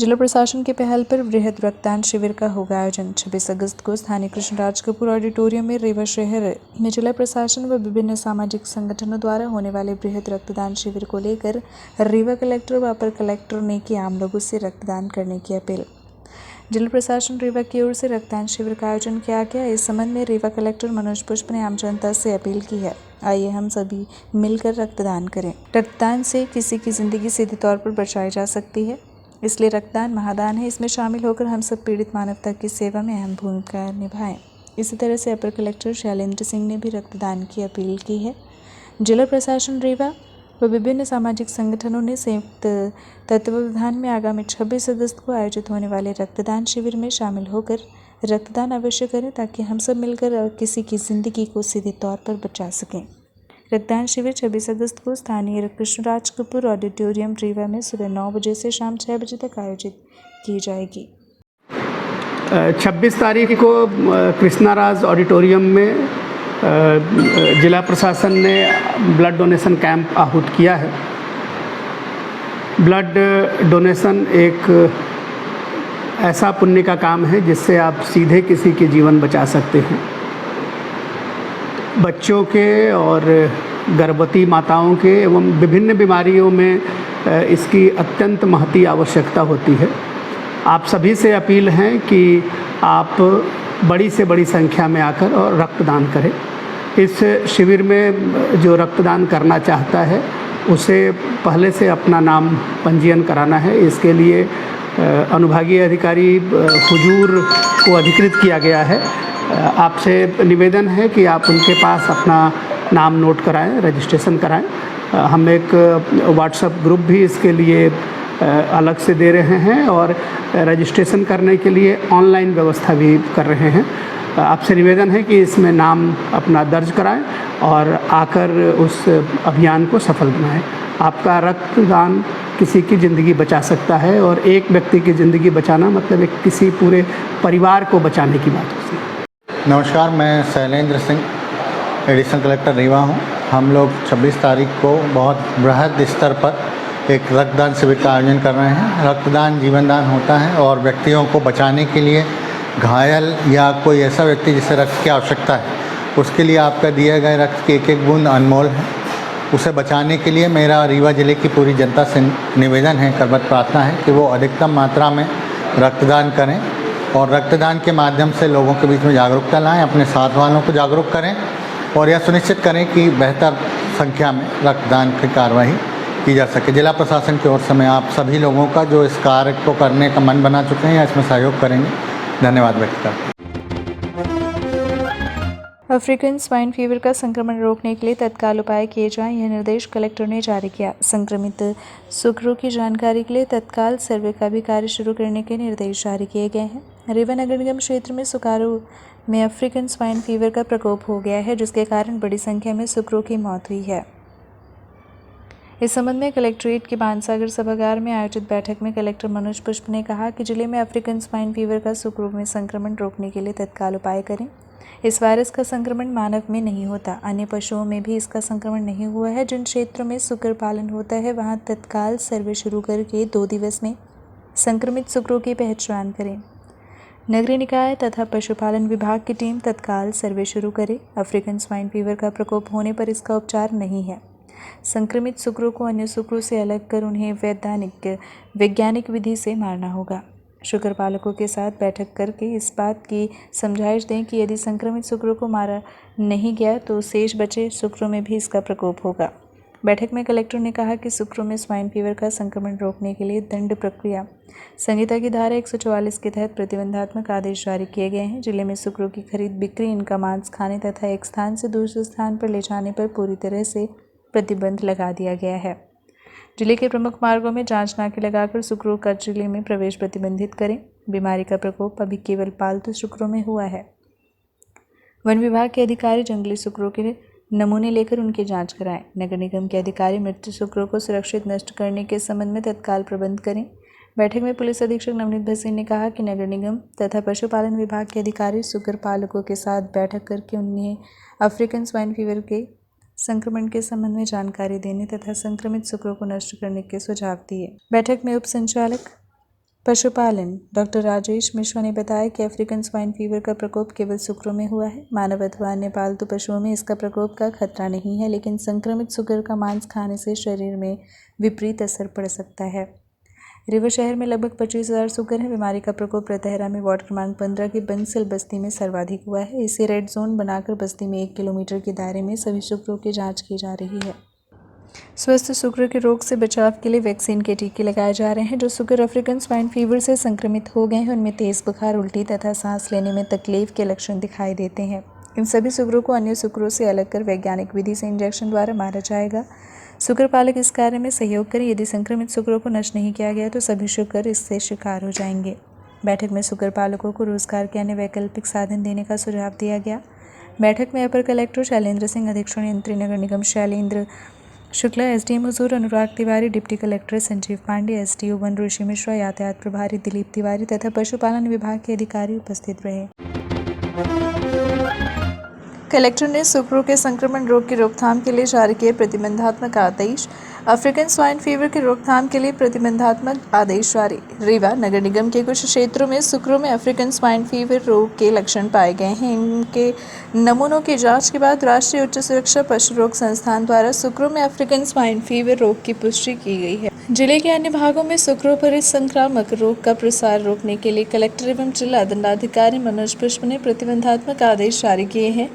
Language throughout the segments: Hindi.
जिला प्रशासन की पहल पर वृहद रक्तदान शिविर का होगा आयोजन। 26 अगस्त को स्थानीय कृष्णराज कपूर ऑडिटोरियम में रीवा शहर में जिला प्रशासन व विभिन्न सामाजिक संगठनों द्वारा होने वाले वृहद रक्तदान शिविर को लेकर रीवा कलेक्टर व अपर कलेक्टर ने की आम लोगों से रक्तदान करने की अपील। जिला प्रशासन रीवा की ओर से रक्तदान शिविर का आयोजन किया गया। इस संबंध में रीवा कलेक्टर मनोज पुष्प ने आम जनता से अपील की है, आइए हम सभी मिलकर रक्तदान करें। रक्तदान से किसी की जिंदगी सीधे तौर पर बचाई जा सकती है, इसलिए रक्तदान महादान है। इसमें शामिल होकर हम सब पीड़ित मानवता की सेवा में अहम भूमिका निभाएं। इसी तरह से अपर कलेक्टर शैलेंद्र सिंह ने भी रक्तदान की अपील की है। जिला प्रशासन रीवा व विभिन्न सामाजिक संगठनों ने संयुक्त तत्वावधान में आगामी 26 अगस्त को आयोजित होने वाले रक्तदान शिविर में शामिल होकर रक्तदान अवश्य करें, ताकि हम सब मिलकर किसी की जिंदगी को सीधे तौर पर बचा सकें। रक्तदान शिविर 26 अगस्त को स्थानीय कृष्णराज कपूर ऑडिटोरियम रीवा में सुबह 9 बजे से शाम 6 बजे तक आयोजित की जाएगी। 26 तारीख को कृष्णराज ऑडिटोरियम में जिला प्रशासन ने ब्लड डोनेशन कैंप आहूत किया है। ब्लड डोनेशन एक ऐसा पुण्य का काम है जिससे आप सीधे किसी के जीवन बचा सकते हैं। बच्चों के और गर्भवती माताओं के एवं विभिन्न बीमारियों में इसकी अत्यंत महती आवश्यकता होती है। आप सभी से अपील है कि आप बड़ी से बड़ी संख्या में आकर और रक्तदान करें। इस शिविर में जो रक्तदान करना चाहता है उसे पहले से अपना नाम पंजीयन कराना है। इसके लिए अनुभागीय अधिकारी हुजूर को अधिकृत किया गया है। आपसे निवेदन है कि आप उनके पास अपना नाम नोट कराएं, रजिस्ट्रेशन कराएं। हम एक व्हाट्सएप ग्रुप भी इसके लिए अलग से दे रहे हैं और रजिस्ट्रेशन करने के लिए ऑनलाइन व्यवस्था भी कर रहे हैं। आपसे निवेदन है कि इसमें नाम अपना दर्ज कराएं और आकर उस अभियान को सफल बनाएं। आपका रक्तदान किसी की ज़िंदगी बचा सकता है और एक व्यक्ति की ज़िंदगी बचाना मतलब एक किसी पूरे परिवार को बचाने की बात होती है। नमस्कार, मैं शैलेंद्र सिंह, एडिशनल कलेक्टर रीवा हूँ। हम लोग 26 तारीख को बहुत बृहद स्तर पर एक रक्तदान शिविर का आयोजन कर रहे हैं। रक्तदान जीवनदान होता है और व्यक्तियों को बचाने के लिए, घायल या कोई ऐसा व्यक्ति जिसे रक्त की आवश्यकता है, उसके लिए आपका दिए गए रक्त की एक एक बूंद अनमोल है। उसे बचाने के लिए मेरा रीवा ज़िले की पूरी जनता से निवेदन है, करबद्ध प्रार्थना है कि वो अधिकतम मात्रा में रक्तदान करें और रक्तदान के माध्यम से लोगों के बीच में जागरूकता लाएं, अपने साथ वालों को जागरूक करें और यह सुनिश्चित करें कि बेहतर संख्या में रक्तदान की कार्रवाई की जा सके। जिला प्रशासन की ओर से मैं आप सभी लोगों का जो इस कार्य को करने का मन बना चुके हैं या इसमें सहयोग करेंगे, धन्यवाद व्यक्त करता हूं। अफ्रीकन स्वाइन फीवर का संक्रमण रोकने के लिए तत्काल उपाय किए जाएं, यह निर्देश कलेक्टर ने जारी किया। संक्रमित सुकरों की जानकारी के लिए तत्काल सर्वे का भी कार्य शुरू करने के निर्देश जारी किए गए हैं। रीवा नगर निगम क्षेत्र में सुकारों में अफ्रीकन स्वाइन फीवर का प्रकोप हो गया है, जिसके कारण बड़ी संख्या में सुकरों की मौत हुई है। इस संबंध में कलेक्ट्रेट के बाणसागर सभागार में आयोजित बैठक में कलेक्टर मनोज पुष्प ने कहा कि जिले में अफ्रीकन स्वाइन फीवर का सुकरों में संक्रमण रोकने के लिए तत्काल उपाय करें। इस वायरस का संक्रमण मानव में नहीं होता, अन्य पशुओं में भी इसका संक्रमण नहीं हुआ है। जिन क्षेत्रों में सुकर पालन होता है वहां तत्काल सर्वे शुरू करके 2 दिवस में संक्रमित सुकरों की पहचान करें। नगरीय निकाय तथा पशुपालन विभाग की टीम तत्काल सर्वे शुरू करे। अफ्रीकन स्वाइन फीवर का प्रकोप होने पर इसका उपचार नहीं है। संक्रमित सुकरों को अन्य सुकरों से अलग कर उन्हें वैज्ञानिक विधि से मारना होगा। शुकर पालकों के साथ बैठक करके इस बात की समझाइश दें कि यदि संक्रमित सुकरों को मारा नहीं गया तो शेष बचे सुकरों में भी इसका प्रकोप होगा। बैठक में कलेक्टर ने कहा कि सुकरों में स्वाइन फीवर का संक्रमण रोकने के लिए दंड प्रक्रिया संहिता की धारा 144 के तहत प्रतिबंधात्मक आदेश जारी किए गए हैं। जिले में सुकरों की खरीद बिक्री, इनका मांस खाने तथा एक स्थान से दूसरे स्थान पर ले जाने पर पूरी तरह से प्रतिबंध लगा दिया गया है। जिले के प्रमुख मार्गों में जांच नाके लगाकर सुकरों का जिले में प्रवेश प्रतिबंधित करें। बीमारी का प्रकोप अभी केवल पालतू सुकरों में हुआ है। वन विभाग के अधिकारी जंगली सुकरों के नमूने लेकर उनकी जांच कराएं। नगर निगम के अधिकारी मृत सुकरों को सुरक्षित नष्ट करने के संबंध में तत्काल प्रबंध करें। बैठक में पुलिस अधीक्षक नवनीत भसीन ने कहा कि नगर निगम तथा पशुपालन विभाग के अधिकारी सुकर पालकों के साथ बैठक करके उन्हें अफ्रीकन स्वाइन फीवर के संक्रमण के संबंध में जानकारी देने तथा संक्रमित सुकरों को नष्ट करने के सुझाव दिए। बैठक में उप संचालक पशुपालन। डॉक्टर राजेश मिश्रा ने बताया कि अफ्रीकन स्वाइन फीवर का प्रकोप केवल सुकरों में हुआ है। मानव अथवा अन्य पालतू पशुओं में इसका प्रकोप का खतरा नहीं है, लेकिन संक्रमित सुकर का मांस खाने से शरीर में विपरीत असर पड़ सकता है। रिवा शहर में लगभग 25,000 सुकर हैं। बीमारी का प्रकोप रतहरा में वार्ड क्रमांक 15 की बंसल बस्ती में सर्वाधिक हुआ है। इसे रेड जोन बनाकर बस्ती में 1 किलोमीटर के दायरे में सभी सुकरों की जाँच की जा रही है। स्वस्थ सुकर के रोग से बचाव के लिए वैक्सीन के टीके लगाए जा रहे हैं। जो सुकर अफ्रीकन स्वाइन फीवर से संक्रमित हो गए हैं उनमें तेज बुखार, उल्टी तथा सांस लेने में तकलीफ के लक्षण दिखाई देते हैं। इन सभी सुकरों को अन्य सुकरों से अलग कर वैज्ञानिक विधि से इंजेक्शन द्वारा मारा जाएगा। सुकर पालक इस कार्य में सहयोग करें। यदि संक्रमित सुकरों को नष्ट नहीं किया गया तो सभी सुकर इससे शिकार हो जाएंगे। बैठक में सुकर पालकों को रोजगार के अन्य वैकल्पिक साधन देने का सुझाव दिया गया। बैठक में अपर कलेक्टर शैलेंद्र सिंह, अधीक्षण यंत्री नगर निगम Shailendra Shukla, SDM Huzur Anurag Tiwari, deputy collector Sanjeev Pande, SDO वन ऋषि मिश्रा, यातायात प्रभारी दिलीप तिवारी तथा पशुपालन विभाग के अधिकारी उपस्थित रहे। कलेक्टर ने सुकरों के संक्रमण रोग की रोकथाम के लिए जारी किए प्रतिबंधात्मक आदेश। अफ्रीकन स्वाइन फीवर की रोकथाम के लिए प्रतिबंधात्मक आदेश जारी। रीवा नगर निगम के कुछ क्षेत्रों में सुकरों में अफ्रीकन स्वाइन फीवर रोग के लक्षण पाए गए हैं। इनके नमूनों की जांच के बाद राष्ट्रीय उच्च सुरक्षा पशु रोग संस्थान द्वारा सुकरों में अफ्रीकन स्वाइन फीवर रोग की पुष्टि की गई है। जिले के अन्य भागों में सुकरों पर इस संक्रामक रोग का प्रसार रोकने के लिए कलेक्टर एवं जिला दंडाधिकारी मनोज पुष्प ने प्रतिबंधात्मक आदेश जारी किए हैं।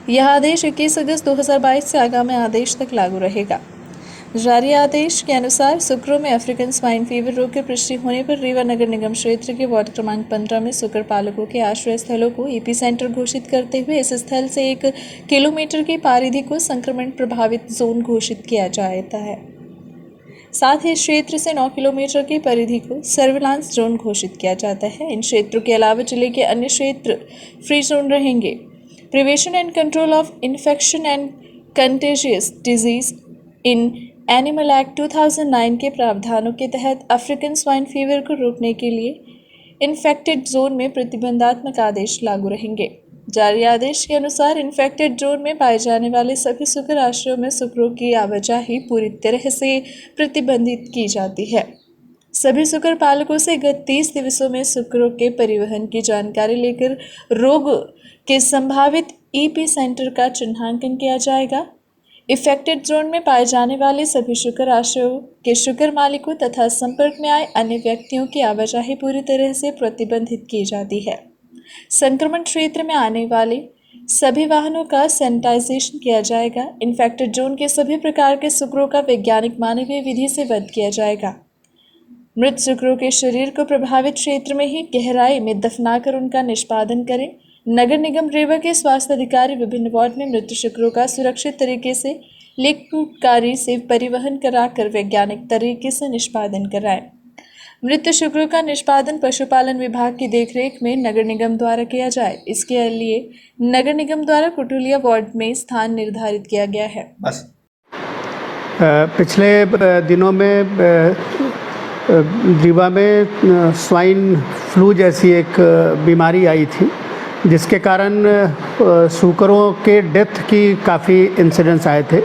यह आदेश 21 अगस्त 2022 से आगामी आदेश तक लागू रहेगा। जारी आदेश के अनुसार सुकरों में अफ्रीकन स्वाइन फीवर रोग की पुष्टि होने पर रीवा नगर निगम क्षेत्र के वार्ड क्रमांक 15 में सुकर पालकों के आश्रय स्थलों को ईपी सेंटर घोषित करते हुए इस स्थल से 1 किलोमीटर की परिधि को संक्रमण प्रभावित जोन घोषित किया जाता है। साथ ही इस क्षेत्र से 9 किलोमीटर की परिधि को सर्विलांस जोन घोषित किया जाता है। इन क्षेत्रों के अलावा जिले के अन्य क्षेत्र फ्री जोन रहेंगे। Prevention and control of infection and contagious disease in animal act 2009 के प्रावधानों के तहत अफ्रीकन स्वाइन फीवर को रोकने के लिए इन्फेक्टेड जोन में प्रतिबंधात्मक आदेश लागू रहेंगे। जारी आदेश के अनुसार इन्फेक्टेड जोन में पाए जाने वाले सभी सुकर आश्रयों में सुकरों की आवाजाही पूरी तरह से प्रतिबंधित की जाती है। सभी सुकर पालकों से गत 30 दिवसों में सुकरों के परिवहन की जानकारी लेकर रोग के संभावित ईपी सेंटर का चिन्हांकन किया जाएगा। इफेक्टेड जोन में पाए जाने वाले सभी शुकर आश्रयों के शुकर मालिकों तथा संपर्क में आए अन्य व्यक्तियों की आवाजाही पूरी तरह से प्रतिबंधित की जाती है। संक्रमण क्षेत्र में आने वाले सभी वाहनों का सैनिटाइजेशन किया जाएगा। इन्फेक्टेड जोन के सभी प्रकार के सुकरों का वैज्ञानिक मानवीय विधि से वध किया जाएगा। मृत सुकरों के शरीर को प्रभावित क्षेत्र में ही गहराई में दफनाकर उनका निष्पादन करें। नगर निगम रीवा के स्वास्थ्य अधिकारी विभिन्न वार्ड में मृत शुक्रों का सुरक्षित तरीके से लिक्विडकारी से परिवहन कराकर वैज्ञानिक तरीके से निष्पादन कराएं। मृत शुक्रों का निष्पादन पशुपालन विभाग की देखरेख में नगर निगम द्वारा किया जाए। इसके लिए नगर निगम द्वारा कुटुलिया वार्ड में स्थान निर्धारित किया गया है। बस पिछले दिनों में रीवा में स्वाइन फ्लू जैसी एक बीमारी आई थी, जिसके कारण सूकरों के डेथ की काफ़ी इंसिडेंट्स आए थे।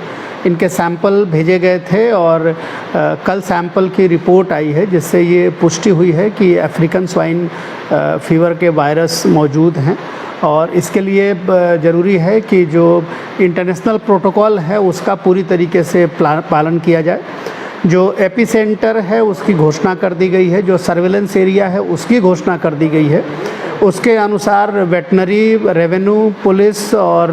इनके सैंपल भेजे गए थे और कल सैंपल की रिपोर्ट आई है, जिससे ये पुष्टि हुई है कि अफ्रीकन स्वाइन फीवर के वायरस मौजूद हैं। और इसके लिए ज़रूरी है कि जो इंटरनेशनल प्रोटोकॉल है उसका पूरी तरीके से पालन किया जाए। जो एपिसेंटर है उसकी घोषणा कर दी गई है, जो सर्विलेंस एरिया है उसकी घोषणा कर दी गई है। उसके अनुसार वेटनरी, रेवेन्यू, पुलिस और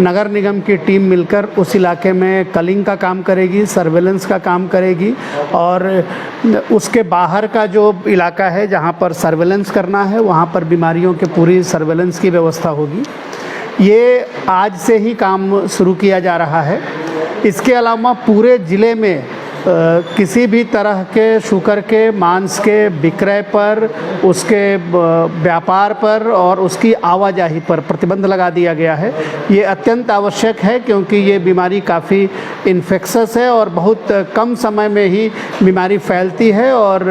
नगर निगम की टीम मिलकर उस इलाके में कलिंग का काम करेगी, सर्विलेंस का काम करेगी और उसके बाहर का जो इलाका है जहां पर सर्विलेंस करना है वहां पर बीमारियों के पूरी सर्विलेंस की व्यवस्था होगी। ये आज से ही काम शुरू किया जा रहा है। इसके अलावा पूरे ज़िले में किसी भी तरह के शुकर के मांस के विक्रय पर उसके व्यापार पर और उसकी आवाजाही पर प्रतिबंध लगा दिया गया है। ये अत्यंत आवश्यक है क्योंकि ये बीमारी काफ़ी इन्फेक्शस है और बहुत कम समय में ही बीमारी फैलती है और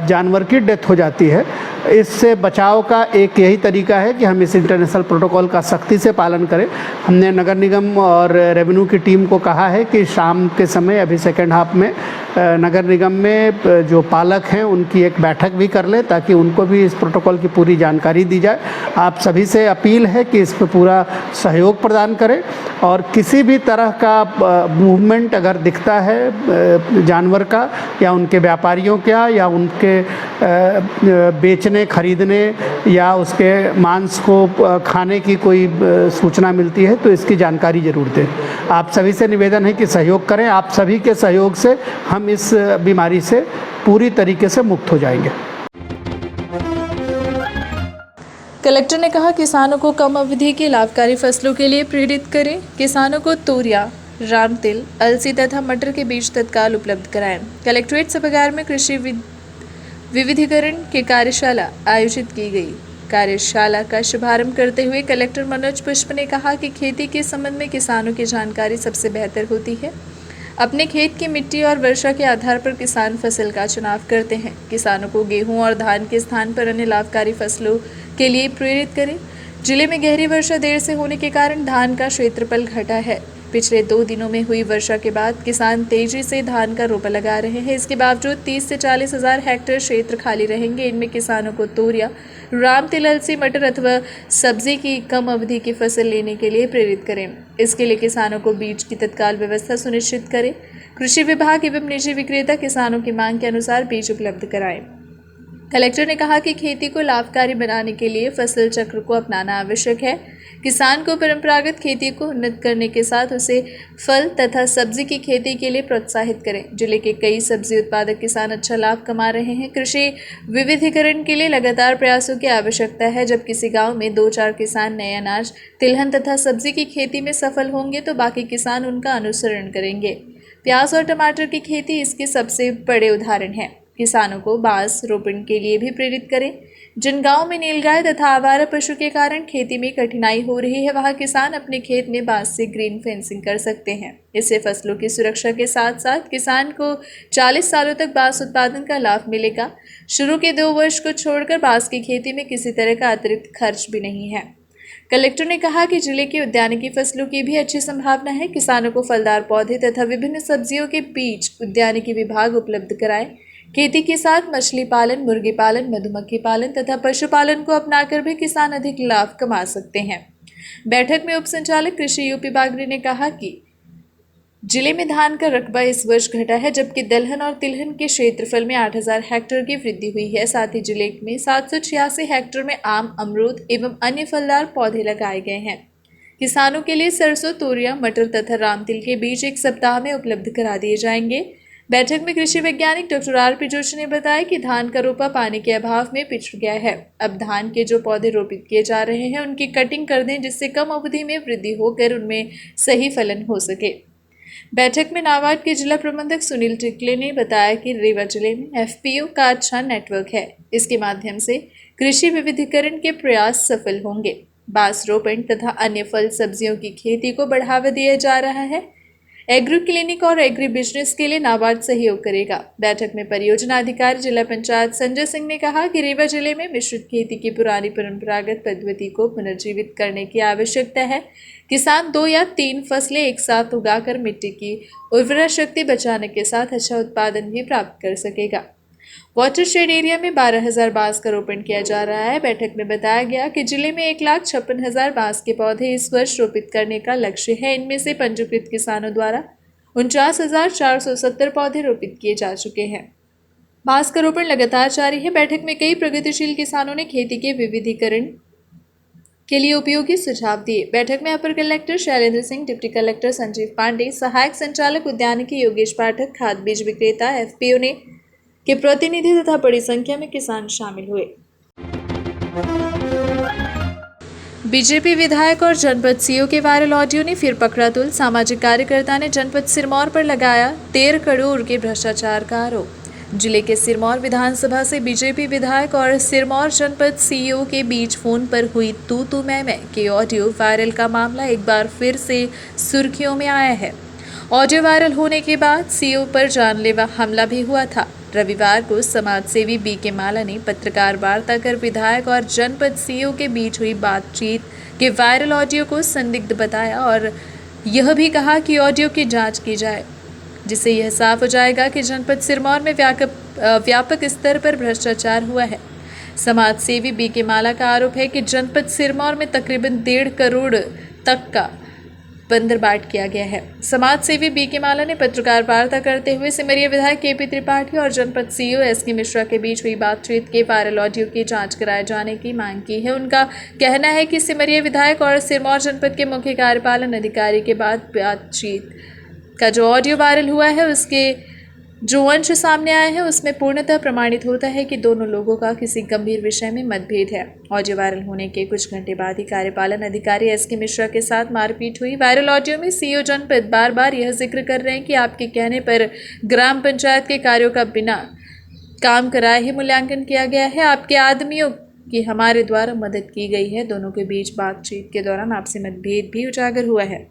जानवर की डेथ हो जाती है। इससे बचाव का एक यही तरीका है कि हम इस इंटरनेशनल प्रोटोकॉल का सख्ती से पालन करें। हमने नगर निगम और रेवेन्यू की टीम को कहा है कि शाम के समय अभी सेकेंड हाफ में नगर निगम में जो पालक हैं उनकी एक बैठक भी कर ले ताकि उनको भी इस प्रोटोकॉल की पूरी जानकारी दी जाए। आप सभी से अपील है कि इस पर पूरा सहयोग प्रदान करें और किसी भी तरह का मूवमेंट अगर दिखता है जानवर का या उनके व्यापारियों का या उनके बेचने खरीदने या उसके मांस को खाने की कोई सूचना मिलती है तो इसकी जानकारी ज़रूर दें। आप सभी से निवेदन है कि सहयोग करें। आप सभी के सहयोग से हम इस बीमारी से पूरी तरीके से मुक्त हो जाएंगे। कलेक्टर ने कहा किसानों को कम अवधि के लाभकारी फसलों के लिए प्रेरित करें। किसानों को तूरिया, रामतिल, अलसी तथा मटर के बीज तत्काल उपलब्ध कराएं। कलेक्ट्रेट सभागार में कृषि विविधीकरण की कार्यशाला आयोजित की गई। कार्यशाला का शुभारंभ करते हुए कलेक्टर मनोज पुष्प ने कहा कि खेती के संबंध में किसानों की जानकारी सबसे बेहतर होती है। अपने खेत की मिट्टी और वर्षा के आधार पर किसान फसल का चुनाव करते हैं। किसानों को गेहूं और धान के स्थान पर अन्य लाभकारी फसलों के लिए प्रेरित करें। जिले में गहरी वर्षा देर से होने के कारण धान का क्षेत्रफल घटा है। पिछले 2 दिनों में हुई वर्षा के बाद किसान तेजी से धान का रोपा लगा रहे हैं। इसके बावजूद 30 से 40 हज़ार हेक्टेयर क्षेत्र खाली रहेंगे। इनमें किसानों को तूरिया, रामतिल, अलसी, मटर अथवा सब्जी की कम अवधि की फसल लेने के लिए प्रेरित करें। इसके लिए किसानों को बीज की तत्काल व्यवस्था सुनिश्चित करें। कृषि विभाग एवं निजी विक्रेता किसानों की मांग के अनुसार बीज उपलब्ध कराएं। कलेक्टर ने कहा कि खेती को लाभकारी बनाने के लिए फसल चक्र को अपनाना आवश्यक है। किसान को परंपरागत खेती को उन्नत करने के साथ उसे फल तथा सब्जी की खेती के लिए प्रोत्साहित करें। जिले के कई सब्जी उत्पादक किसान अच्छा लाभ कमा रहे हैं। कृषि विविधीकरण के लिए लगातार प्रयासों की आवश्यकता है। जब किसी गांव में 2-4 किसान नए अनाज, तिलहन तथा सब्जी की खेती में सफल होंगे तो बाकी किसान उनका अनुसरण करेंगे। प्याज और टमाटर की खेती इसके सबसे बड़े उदाहरण हैं। किसानों को बांस रोपण के लिए भी प्रेरित करें। जिन गांवों में नीलगाय तथा आवारा पशु के कारण खेती में कठिनाई हो रही है वहां किसान अपने खेत में बांस से ग्रीन फेंसिंग कर सकते हैं। इससे फसलों की सुरक्षा के साथ साथ किसान को 40 सालों तक बांस उत्पादन का लाभ मिलेगा। शुरू के 2 वर्ष को छोड़कर बांस की खेती में किसी तरह का अतिरिक्त खर्च भी नहीं है। कलेक्टर ने कहा कि जिले की उद्यानिकी फसलों की भी अच्छी संभावना है। किसानों को फलदार पौधे तथा विभिन्न सब्जियों के बीज उद्यानिकी विभाग उपलब्ध कराए। खेती के साथ मछली पालन, मुर्गी पालन, मधुमक्खी पालन तथा पशुपालन को अपनाकर भी किसान अधिक लाभ कमा सकते हैं। बैठक में उप संचालक कृषि यूपी बागरी ने कहा कि जिले में धान का रकबा इस वर्ष घटा है, जबकि दलहन और तिलहन के क्षेत्रफल में 8000 हेक्टेयर की वृद्धि हुई है। साथ ही जिले में 786 हेक्टेयर में आम, अमरूद एवं अन्य फलदार पौधे लगाए गए हैं। किसानों के लिए सरसों, तूरिया, मटर तथा रामतिल के बीज 1 सप्ताह में उपलब्ध करा दिए जाएंगे। बैठक में कृषि वैज्ञानिक डॉक्टर आर.पी. जोशी ने बताया कि धान का रोपा पानी के अभाव में पिछड़ गया है। अब धान के जो पौधे रोपित किए जा रहे हैं उनकी कटिंग कर दें, जिससे कम अवधि में वृद्धि होकर उनमें सही फलन हो सके। बैठक में नाबार्ड के जिला प्रबंधक सुनील टिकले ने बताया कि रीवा जिले में एफपीओ का अच्छा नेटवर्क है। इसके माध्यम से कृषि विविधीकरण के प्रयास सफल होंगे। बांस रोपण तथा अन्य फल सब्जियों की खेती को बढ़ावा दिया जा रहा है। एग्री क्लिनिक और एग्री बिजनेस के लिए नाबार्ड सहयोग करेगा। बैठक में परियोजना अधिकारी जिला पंचायत संजय सिंह ने कहा कि रीवा जिले में मिश्रित खेती की पुरानी परंपरागत पद्धति को पुनर्जीवित करने की आवश्यकता है। किसान 2 या 3 फसलें एक साथ उगाकर मिट्टी की उर्वरा शक्ति बचाने के साथ अच्छा उत्पादन भी प्राप्त कर सकेगा। वाटरशेड एरिया में 12,000 बांस का रोपण किया जा रहा है। बैठक में बताया गया कि जिले में 1,56,000 बांस के पौधे इस वर्ष रोपित करने का लक्ष्य है। इनमें से पंजीकृत किसानों द्वारा 49,470 पौधे रोपित किए जा चुके हैं। बांस का रोपण लगातार जारी है। बैठक में कई प्रगतिशील किसानों ने खेती के विविधीकरण के लिए उपयोगी सुझाव दिए। बैठक में अपर collector Shailendra Singh, deputy collector Sanjeev Pande, सहायक संचालक उद्यानिकी योगेश पाठक, खाद बीज विक्रेता एफपीओ ने के प्रतिनिधि तथा बड़ी संख्या में किसान शामिल हुए। बीजेपी विधायक और जनपद सीओ के वायरल ऑडियो ने फिर पकड़ा तुल। सामाजिक कार्यकर्ता ने जनपद सिरमौर पर लगाया 13 करोड़ के भ्रष्टाचार का आरोप। जिले के सिरमौर विधानसभा से बीजेपी विधायक और सिरमौर जनपद सीईओ के बीच फोन पर हुई तू मैं के ऑडियो वायरल का मामला एक बार फिर से सुर्खियों में आया है। ऑडियो वायरल होने के बाद सीईओ पर जानलेवा हमला भी हुआ था। रविवार को समाजसेवी बीके माला ने पत्रकार वार्ता कर विधायक और जनपद सीईओ के बीच हुई बातचीत के वायरल ऑडियो को संदिग्ध बताया और यह भी कहा कि ऑडियो की जांच की जाए, जिससे यह साफ हो जाएगा कि जनपद सिरमौर में व्यापक स्तर पर भ्रष्टाचार हुआ है। समाजसेवी बीके माला का आरोप है कि जनपद सिरमौर में तकरीबन 1.5 करोड़ तक का बंदरबाट किया गया है। समाजसेवी बीके माला ने पत्रकार वार्ता करते हुए सिमरिया विधायक केपी त्रिपाठी और जनपद सीईओ एसके मिश्रा के बीच हुई बातचीत के वायरल ऑडियो की जांच कराए जाने की मांग की है। उनका कहना है कि सिमरिया विधायक और सिरमौर जनपद के मुख्य कार्यपालन अधिकारी के बाद बातचीत का जो ऑडियो वायरल हुआ है, उसके जो अंश सामने आए हैं उसमें पूर्णतः प्रमाणित होता है कि दोनों लोगों का किसी गंभीर विषय में मतभेद है। ऑडियो वायरल होने के कुछ घंटे बाद ही कार्यपालन अधिकारी एसके मिश्रा के साथ मारपीट हुई। वायरल ऑडियो में सीईओ जनपद बार बार यह जिक्र कर रहे हैं कि आपके कहने पर ग्राम पंचायत के कार्यों का बिना काम कराए ही मूल्यांकन किया गया है। आपके आदमियों की हमारे द्वारा मदद की गई है। दोनों के बीच बातचीत के दौरान आपसी मतभेद भी उजागर हुआ है।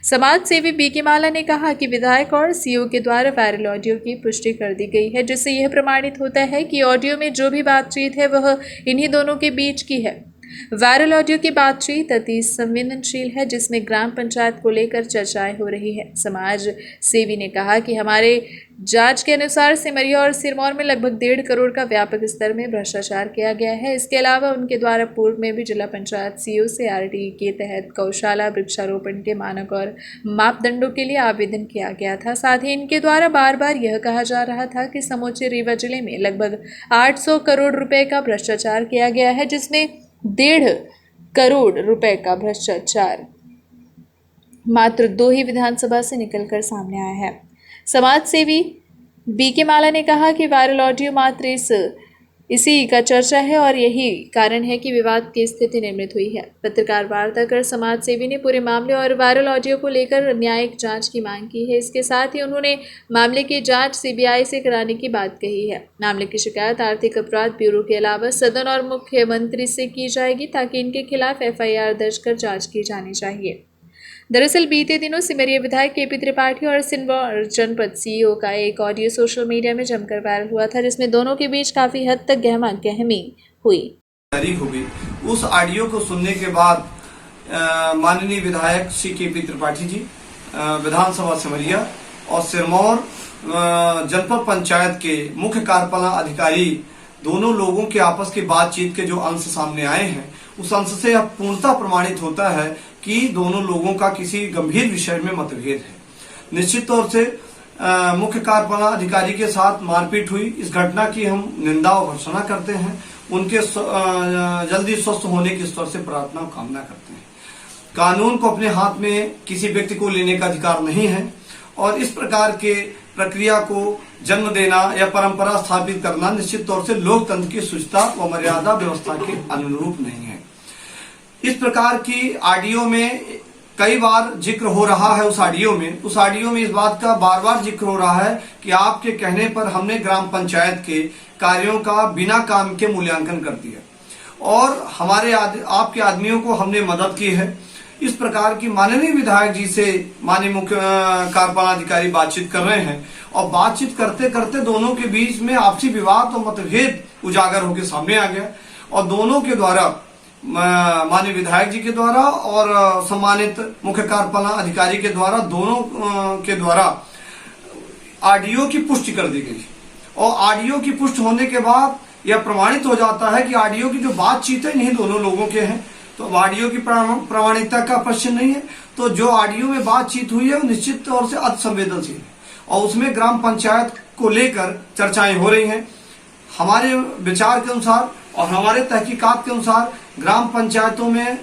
समाज सेवी बीके माला ने कहा कि विधायक और सीईओ के द्वारा वायरल ऑडियो की पुष्टि कर दी गई है, जिससे यह प्रमाणित होता है कि ऑडियो में जो भी बातचीत है वह इन्हीं दोनों के बीच की है। वायरल ऑडियो की बातचीत अति संवेदनशील है, जिसमें ग्राम पंचायत को लेकर चर्चाएं हो रही है। समाज सेवी ने कहा कि हमारे जांच के अनुसार सिमरिया और सिरमौर में लगभग 1.5 करोड़ का व्यापक स्तर में भ्रष्टाचार किया गया है। इसके अलावा उनके द्वारा पूर्व में भी जिला पंचायत सीईओ से आरटीई के तहत गौशाला वृक्षारोपण के मानक और मापदंडों के लिए आवेदन किया गया था। साथ ही इनके द्वारा बार बार यह कहा जा रहा था कि समूचे रीवा जिले में लगभग 800 करोड़ रुपए का भ्रष्टाचार किया गया है, जिसमें 1.5 करोड़ रुपए का भ्रष्टाचार मात्र 2 ही विधानसभा से निकलकर सामने आया है। समाज सेवी बीके माला ने कहा कि वायरल ऑडियो मात्र इसी का चर्चा है और यही कारण है कि विवाद की स्थिति निर्मित हुई है। पत्रकार वार्ता कर समाज सेवी ने पूरे मामले और वायरल ऑडियो को लेकर न्यायिक जांच की मांग की है। इसके साथ ही उन्होंने मामले की जांच सीबीआई से कराने की बात कही है। मामले की शिकायत आर्थिक अपराध ब्यूरो के अलावा सदन और मुख्यमंत्री से की जाएगी, ताकि इनके खिलाफ एफआईआर दर्ज कर जाँच की जानी चाहिए। दरअसल बीते दिनों सिमरिया विधायक केपी त्रिपाठी और सिरमौर जनपद सीईओ का एक ऑडियो सोशल मीडिया में जमकर वायरल हुआ था, जिसमें दोनों के बीच काफी हद तक गहमा गहमी हुई। उस ऑडियो को सुनने के बाद माननीय विधायक श्री केपी त्रिपाठी जी विधानसभा सिमरिया और सिरमौर जनपद पंचायत के मुख्य कार्यपालन अधिकारी दोनों लोगों के आपस की बातचीत के जो अंश सामने आए हैं, उस अंश से अब पूर्णतः प्रमाणित होता है कि दोनों लोगों का किसी गंभीर विषय में मतभेद है। निश्चित तौर से मुख्य कार्यपालन अधिकारी के साथ मारपीट हुई। इस घटना की हम निंदा और भर्त्सना करते हैं। उनके जल्दी स्वस्थ होने की ईश्वर से प्रार्थना और कामना करते हैं। कानून को अपने हाथ में किसी व्यक्ति को लेने का अधिकार नहीं है और इस प्रकार के प्रक्रिया को जन्म देना या परंपरा स्थापित करना निश्चित तौर से लोकतंत्र की शुचिता व मर्यादा व्यवस्था के अनुरूप नहीं है। इस प्रकार की ऑडियो में कई बार जिक्र हो रहा है। उस ऑडियो में इस बात का बार बार जिक्र हो रहा है कि आपके कहने पर हमने ग्राम पंचायत के कार्यों का बिना काम के मूल्यांकन कर दिया और हमारे आपके आदमियों को हमने मदद की है। इस प्रकार की माननीय विधायक जी से माननीय मुख्य कार्यपालन अधिकारी बातचीत कर रहे हैं और बातचीत करते करते दोनों के बीच में आपसी विवाद और मतभेद उजागर होकर सामने आ गया और दोनों के द्वारा माननीय विधायक जी के द्वारा और सम्मानित मुख्य कार्यपालन अधिकारी के द्वारा दोनों के द्वारा ऑडियो की पुष्टि कर दी गई और ऑडियो की पुष्टि होने के बाद यह प्रमाणित हो जाता है कि ऑडियो की जो बातचीत है इन्हीं दोनों लोगों के हैं। तो ऑडियो की प्रामाणिकता का प्रश्न नहीं है। तो जो ऑडियो में बातचीत हुई है वो निश्चित तौर से अति संवेदनशील है और उसमें ग्राम पंचायत को लेकर चर्चाएं हो रही हैं। हमारे विचार के अनुसार और हमारे तहकीकात के अनुसार ग्राम पंचायतों में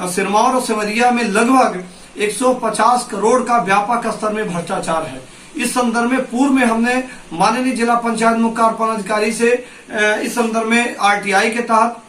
सिरमौर और सिमरिया में लगभग 150 करोड़ का व्यापक स्तर में भ्रष्टाचार है। इस संदर्भ में पूर्व में हमने माननीय जिला पंचायत मुख्य कार्यपालन अधिकारी से इस संदर्भ में आरटीआई के तहत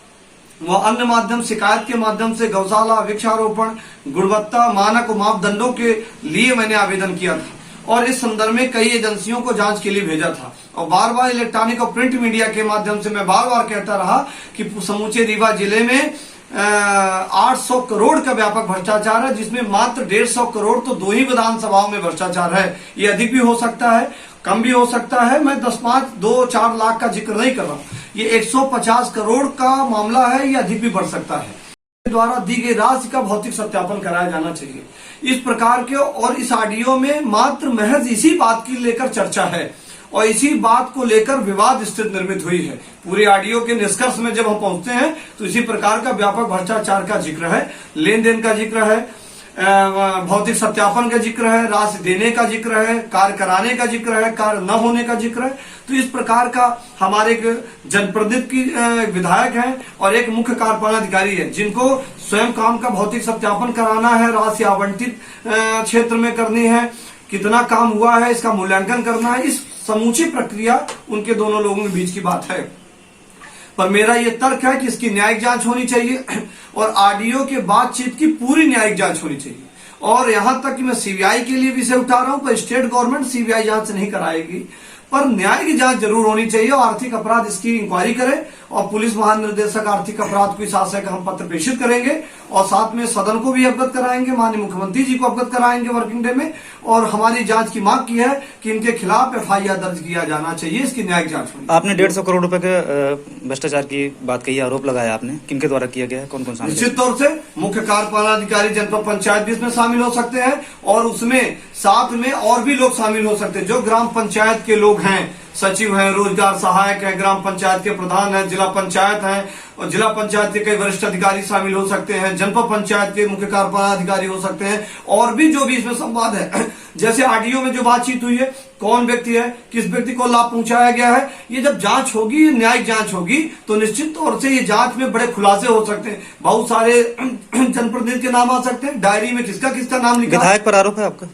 व अन्य माध्यम शिकायत के माध्यम से गौशाला वृक्षारोपण गुणवत्ता मानक और मापदंडों के लिए मैंने आवेदन किया था और इस संदर्भ में कई एजेंसियों को जांच के लिए भेजा था। और बार बार इलेक्ट्रॉनिक और प्रिंट मीडिया के माध्यम से मैं बार बार कहता रहा कि समूचे रीवा जिले में 800 करोड़ का व्यापक भ्रष्टाचार है, जिसमें मात्र 150 करोड़ तो 2 ही विधानसभाओं में भ्रष्टाचार है। ये अधिक भी हो सकता है, कम भी हो सकता है। मैं 2-4 लाख का जिक्र नहीं कर रहा हूं। ये 150 करोड़ का मामला है, ये अधिक भी बढ़ सकता है। द्वारा दी गई राशि का भौतिक सत्यापन कराया जाना चाहिए। इस प्रकार के और इस ऑडियो में मात्र महज इसी बात की लेकर चर्चा है और इसी बात को लेकर विवाद स्थिति निर्मित हुई है। पूरे ऑडियो के निष्कर्ष में जब हम पहुंचते हैं तो इसी प्रकार का व्यापक भ्रष्टाचार का जिक्र है, लेन देन का जिक्र है, भौतिक सत्यापन का जिक्र है, राशि देने का जिक्र है, कार्य कराने का जिक्र है, कार्य न होने का जिक्र है। तो इस प्रकार का हमारे एक जनप्रतिनिधि की विधायक हैं और एक मुख्य कार्यपालन अधिकारी है, जिनको स्वयं काम का भौतिक सत्यापन कराना है, राशि आवंटित क्षेत्र में करनी है, कितना काम हुआ है इसका मूल्यांकन करना है। इस समूची प्रक्रिया उनके दोनों लोगों के बीच की बात है। पर मेरा ये तर्क है कि इसकी न्यायिक जांच होनी चाहिए और ऑडियो के बातचीत की पूरी न्यायिक जांच होनी चाहिए। और यहां तक कि मैं सीबीआई के लिए विषय उठा रहा हूं, पर स्टेट गवर्नमेंट सीबीआई जांच नहीं कराएगी, पर न्यायिक जांच जरूर होनी चाहिए और आर्थिक अपराध इसकी इंक्वायरी करे और पुलिस महानिर्देशक आर्थिक अपराध को इस आशय का हम पत्र प्रेषित करेंगे और साथ में सदन को भी अवगत कराएंगे, माननीय मुख्यमंत्री जी को अवगत कराएंगे वर्किंग डे में। और हमारी जांच की मांग की है कि इनके खिलाफ एफआईआर दर्ज किया जाना चाहिए, इसकी न्यायिक जांच होनी। आपने 150 करोड़ रुपए के भ्रष्टाचार की बात कही, आरोप लगाया आपने, किनके द्वारा किया गया है, कौन कौन सा? निश्चित तौर से मुख्य कार्यपालन अधिकारी जनपद पंचायत भी इसमें शामिल हो सकते हैं और उसमें साथ में और भी लोग शामिल हो सकते हैं जो ग्राम पंचायत के लोग हैं, सचिव हैं, रोजगार सहायक हैं, ग्राम पंचायत के प्रधान हैं, जिला पंचायत हैं और जिला पंचायत के कई वरिष्ठ अधिकारी शामिल हो सकते हैं, जनपद पंचायत के मुख्य कार्यपालन अधिकारी हो सकते हैं और भी जो भी इसमें संवाद है। जैसे ऑडियो में जो बातचीत हुई है, कौन व्यक्ति है, किस व्यक्ति को लाभ पहुंचाया गया है, ये जब जांच होगी, न्यायिक जांच होगी, तो निश्चित तौर से ये जांच में बड़े खुलासे हो सकते हैं। बहुत सारे जनप्रतिनिधि के नाम आ सकते हैं, डायरी में किसका किसका नाम लिखा। विधायक पर आरोप है आपका?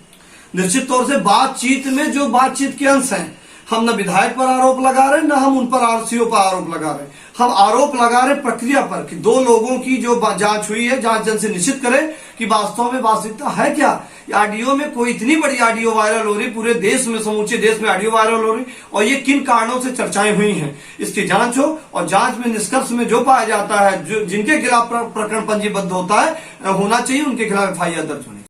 निश्चित तौर से बातचीत में जो बातचीत के अंश हैं, हम न विधायक पर आरोप लगा रहे, न हम उन पर आरसीओ पर आरोप लगा रहे, हम आरोप लगा रहे प्रक्रिया पर कि 2 लोगों की जो जांच हुई है, जांच जन से निश्चित करे कि वास्तव में वास्तविकता है क्या। ऑडियो में कोई इतनी बड़ी ऑडियो वायरल हो रही, पूरे देश में, समूचे देश में ऑडियो वायरल हो रही और ये किन कारणों से चर्चाएं हुई हैं, इसकी जांच हो और जांच में निष्कर्ष में जो पाया जाता है, जो जिनके खिलाफ प्रकरण पंजीबद्ध होता है होना चाहिए, उनके खिलाफ एफआईआर दर्ज होनी।